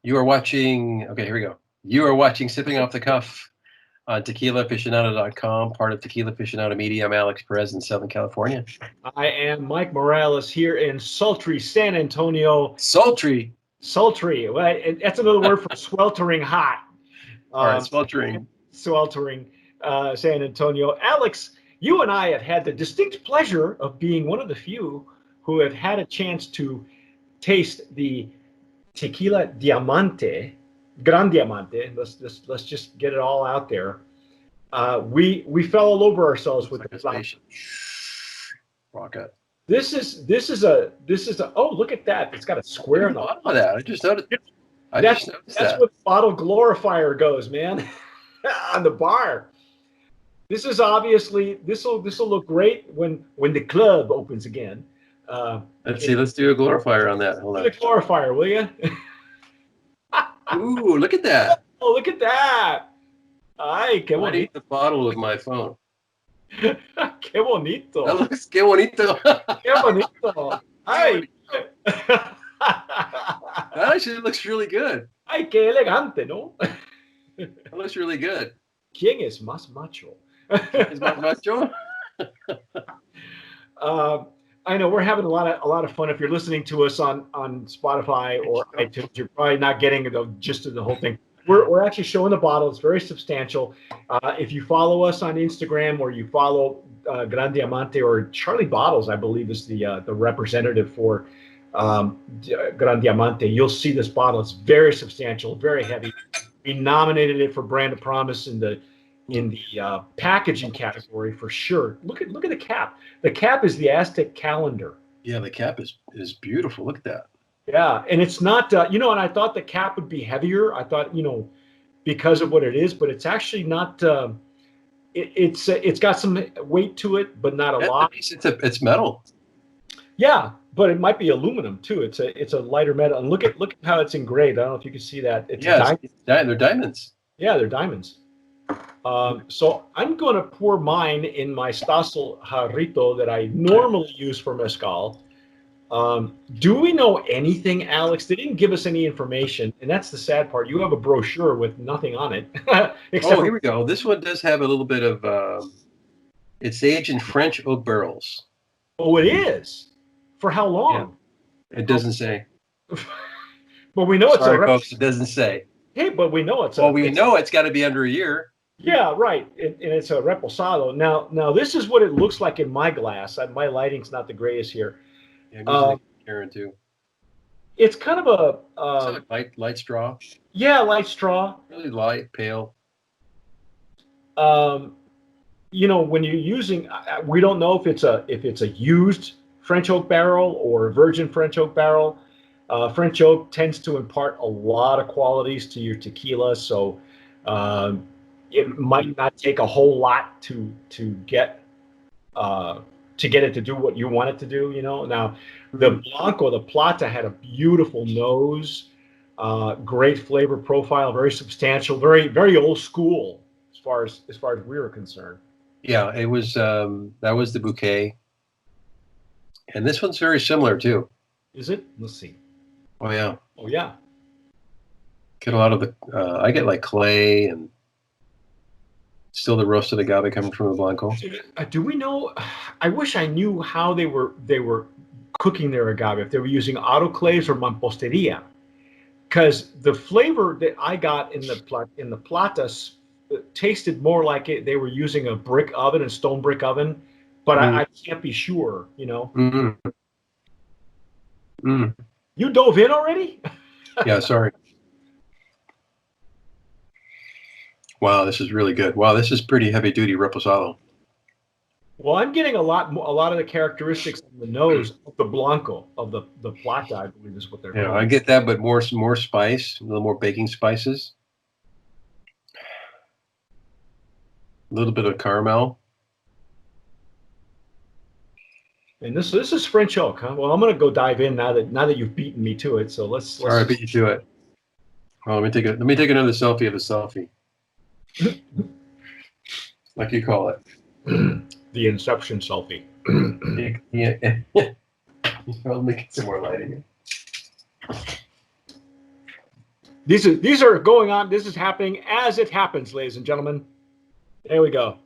You are watching, okay, here we go. You are watching Sipping Off the Cuff on TequilaAficionado.com, part of Tequila Aficionado Media. I'm Alex Perez in Southern California. I am Mike Morales here in sultry San Antonio. Sultry. Sultry. Well, that's another word for sweltering hot. All right, sweltering. Sweltering San Antonio. Alex, you and I have had the distinct pleasure of being one of the few who have had a chance to taste the Tequila Diamante, Gran Diamante. Let's just get it all out there. We fell all over ourselves with the spaceship. Rocket. This is a oh, look at that. It's got a square in the bottom of that. I just noticed. That's what bottle glorifier goes, man. On the bar. This is obviously this will look great when the club opens again. Let's see. Let's do a glorifier on that. Hold on. Do the glorifier, will you? Ooh, look at that. Oh, look at that. Ay, qué bonito. I need the bottle with my phone. Qué bonito. That looks qué bonito. Qué bonito. Ay. That actually looks really good. Ay, qué elegante, ¿no? That looks really good. ¿Quién es más macho? ¿Quién es más macho? I know we're having a lot of fun. If you're listening to us on Spotify or iTunes, you're probably not getting the gist of the whole thing. We're actually showing the bottle. It's very substantial. If you follow us on Instagram or you follow Gran Diamante or Charlie Bottles, I believe is the representative for Gran Diamante, you'll see this bottle. It's very substantial, very heavy. We nominated it for Brand of Promise in the packaging category for sure. Look at the cap. The cap is the Aztec calendar. Yeah, the cap is beautiful. Look at that. Yeah, and it's not, and I thought the cap would be heavier. I thought, because of what it is, but it's actually not. It's got some weight to it, but not a lot. It's metal. Yeah, but it might be aluminum too. It's a lighter metal. And look at how it's engraved. I don't know if you can see that. They're diamonds. Yeah, they're diamonds. So I'm going to pour mine in my Stasel jarrito that I normally use for mezcal. Do we know anything, Alex? They didn't give us any information, and that's the sad part. You have a brochure with nothing on it. Here we go. This one does have a little bit of. It's aged in French oak barrels. Oh, it is. For how long? Yeah. It doesn't say. But we know Sorry, folks. It doesn't say. Hey, but we know it's. We know it's got to be under a year. Yeah, right. And it's a reposado. Now this is what it looks like in my glass. My lighting's not the greatest here. Yeah, Karen too. It's kind of a light straw. Yeah, light straw. Really light, pale. When you're using, we don't know if it's a used French oak barrel or a virgin French oak barrel. French oak tends to impart a lot of qualities to your tequila, so it might not take a whole lot to get it to do what you want it to do. Now the Blanco, the Plata, had a beautiful nose, great flavor profile, very substantial, very very old school as far as we were concerned. Yeah, it was that was the Bouquet, and this one's very similar too. Is it? Let's see. Oh yeah. Oh yeah. Get a lot of the. I get like clay and still the roasted agave coming from the Blanco. Do we know? I wish I knew how they were cooking their agave. If they were using autoclaves or mamposteria, because the flavor that I got in the Platas tasted more like they were using a brick oven, a stone brick oven, but I can't be sure. Mm-hmm. Mm. You dove in already? Yeah, sorry. Wow, this is really good. Wow, this is pretty heavy duty Reposado. Well, I'm getting a lot of the characteristics on the nose of the Blanco, of the Plata, I believe is what they're calling. I get that, but more spice, a little more baking spices. A little bit of caramel. And this is French oak, huh? Well, I'm going to go dive in now that you've beaten me to it. So let's. All right, beat you to it. Well, let me take another selfie of a selfie. Like you call it. The Inception selfie. Yeah. I'll make it some more lighting. These are going on. This is happening as it happens, ladies and gentlemen. There we go.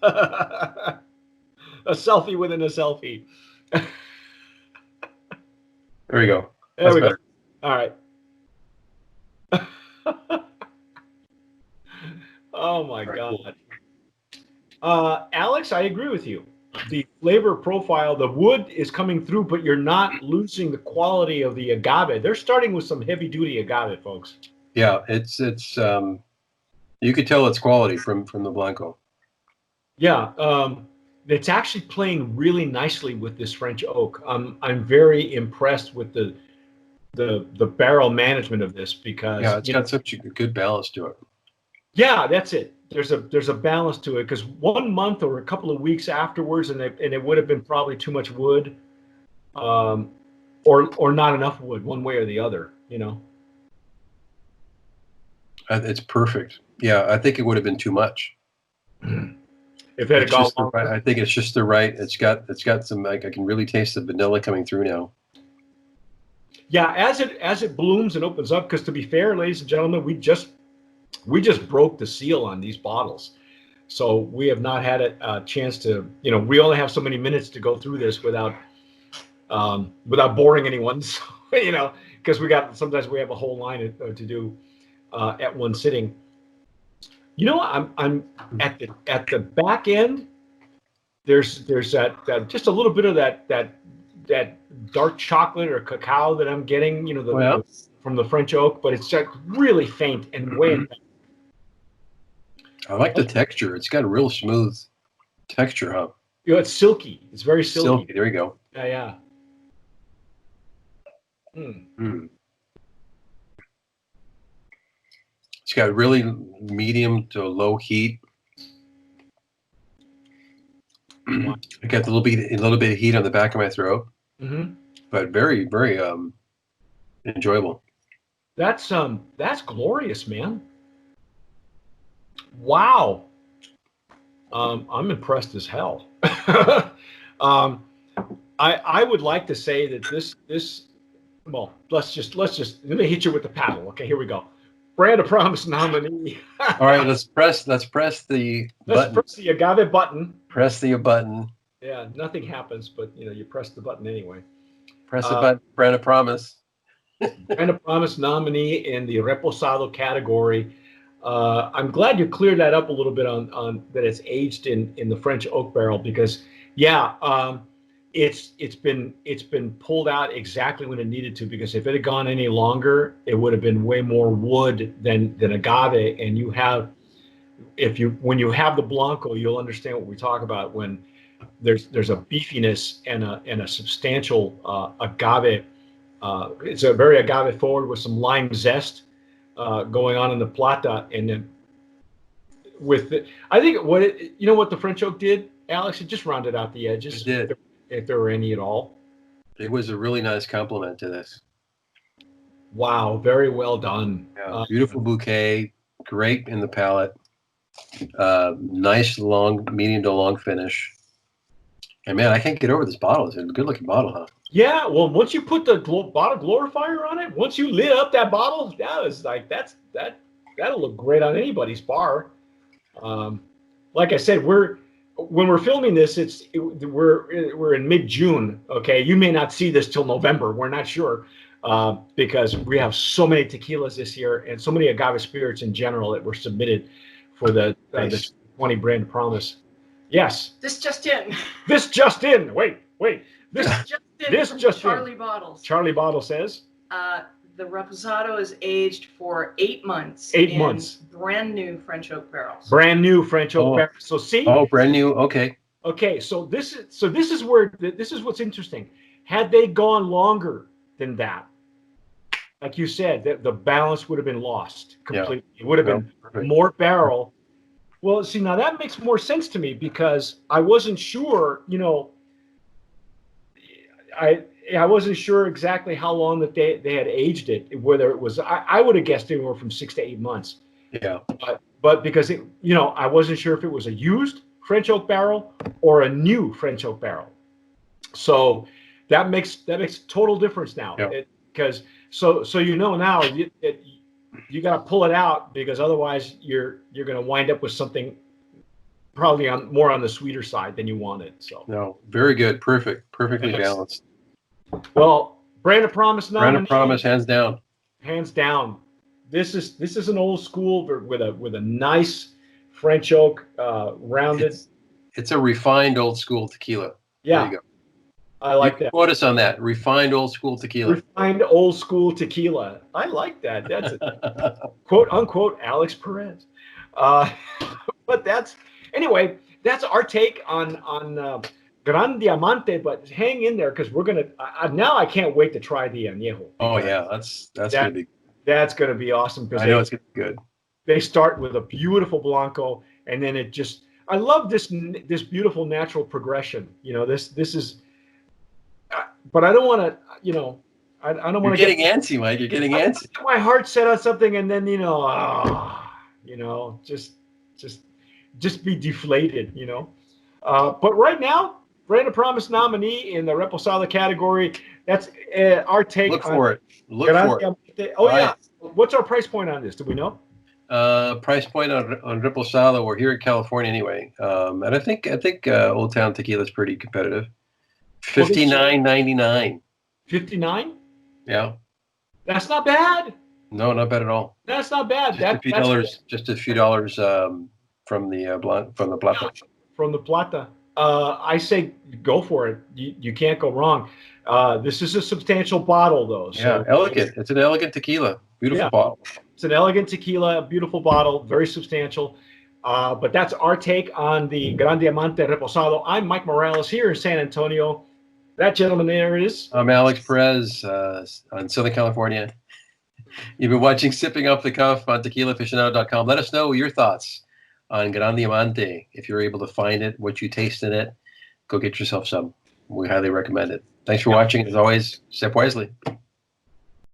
A selfie within a selfie. There we go. There That's we better. go. All right. Oh my God. Alex, I agree with you. The flavor profile, the wood is coming through, but you're not losing the quality of the agave. They're starting with some heavy duty agave, folks. Yeah, it's you could tell it's quality from the Blanco. Yeah, it's actually playing really nicely with this French oak. I'm very impressed with the barrel management of this because Yeah, it's got such a good balance to it. Yeah, that's it. There's a balance to it because 1 month or a couple of weeks afterwards, and it would have been probably too much wood, or not enough wood, one way or the other. It's perfect. Yeah, I think it would have been too much. If it had gone longer. I think it's just the right. It's got some. Like, I can really taste the vanilla coming through now. Yeah, as it blooms and opens up. Because to be fair, ladies and gentlemen, we just broke the seal on these bottles, so we have not had a chance to. We only have so many minutes to go through this without boring anyone. So, because sometimes we have a whole line to do at one sitting. I'm at the back end. There's that just a little bit of that dark chocolate or cacao that I'm getting, from the French oak, but it's just really faint and way in. I like the texture. It's got a real smooth texture, huh? It's silky. It's very silky. There you go. Yeah. It's got really medium to low heat. I got a little bit of heat on the back of my throat, but very, very enjoyable. That's glorious, man. Wow. I'm impressed as hell. I would like to say that this. Well, let's just let me hit you with the paddle. Okay, here we go. Brand of Promise nominee. All right, let's press the button. Let's press the agave button. Press the button. Yeah, nothing happens, but you press the button anyway. Press the button. Brand of Promise. Brand of Promise nominee in the Reposado category. I'm glad you cleared that up a little bit on that it's aged in the French oak barrel because it's been pulled out exactly when it needed to, because if it had gone any longer, it would have been way more wood than agave. And when you have the Blanco, you'll understand what we talk about when there's a beefiness and a substantial agave. It's a very agave forward with some lime zest going on in the plata, and then I think what the French oak did, Alex, it just rounded out the edges. It did. If there were any at all. It was a really nice compliment to this. Wow, very well done. Yeah, beautiful bouquet, great in the palate. Nice medium to long finish. And man, I can't get over this bottle. It's a good looking bottle, huh? Yeah, well, once you put the bottle glorifier on it, once you lit up that bottle, that'll look great on anybody's bar. Like I said, when we're filming this, we're in mid-June. Okay, you may not see this till November. We're not sure because we have so many tequilas this year and so many agave spirits in general that were submitted for the 20 Brand Promise. Yes. This just in. This just in. Wait. This just in. This just Charlie in. Bottles. Charlie Bottle says. The Reposado is aged for 8 months. 8 months. Brand new French oak barrels. Brand new French oak barrels. So see. Oh, brand new. Okay. Okay. So this is what's interesting. Had they gone longer than that, like you said, the balance would have been lost completely. Yeah. It would have been more barrel. Well, see, now that makes more sense to me because I wasn't sure. I wasn't sure exactly how long that they had aged it, whether it was, I would have guessed anywhere from 6 to 8 months. Yeah. But because I wasn't sure if it was a used French oak barrel or a new French oak barrel. So that makes total difference now. Yeah. because so you know now you got to pull it out, because otherwise you're going to wind up with something probably more on the sweeter side than you wanted. So No, very good, perfectly balanced. Well, Brand of Promise Brand nominee, of Promise, hands down. hands down. This is an old school with a nice French oak, rounded. It's a refined old school tequila. Yeah, There you go. I like You can that. quote us on that. Refined old school tequila. Refined old school tequila. I like that. That's a quote unquote Alex Perez. But anyway, that's our take on Gran Diamante. But hang in there, because we're gonna now. I can't wait to try the añejo. Oh yeah, that's gonna be. That's gonna be awesome, because I know it's gonna be good. they start with a beautiful Blanco, and then it just. I love this beautiful natural progression. This is. But I don't want to. I don't want to You're getting antsy, Mike. You're getting antsy. my heart set on something, and then just be deflated. But right now, Brand of Promise nominee in the Reposado category. That's our take. Look for it. Look for it. Oh yeah. What's our price point on this? Do we know? Price point on Reposado. We're here in California anyway, and I think Old Town Tequila is pretty competitive. $59.99. 59. Yeah. That's not bad. No, not bad at all. That's not bad. Just a few dollars from the Plata. From the Plata. I say go for it. You can't go wrong. This is a substantial bottle, though. So yeah, elegant. It's an elegant tequila. Beautiful bottle. It's an elegant tequila, beautiful bottle, very substantial. But that's our take on the Gran Diamante Reposado. I'm Mike Morales here in San Antonio. That gentleman there is. I'm Alex Perez on Southern California. You've been watching Sipping Off the Cuff on TequilaAficionado.com. Let us know your thoughts on Gran Diamante. If you're able to find it, what you taste in it, go get yourself some. We highly recommend it. Thanks for watching. As always, sip wisely.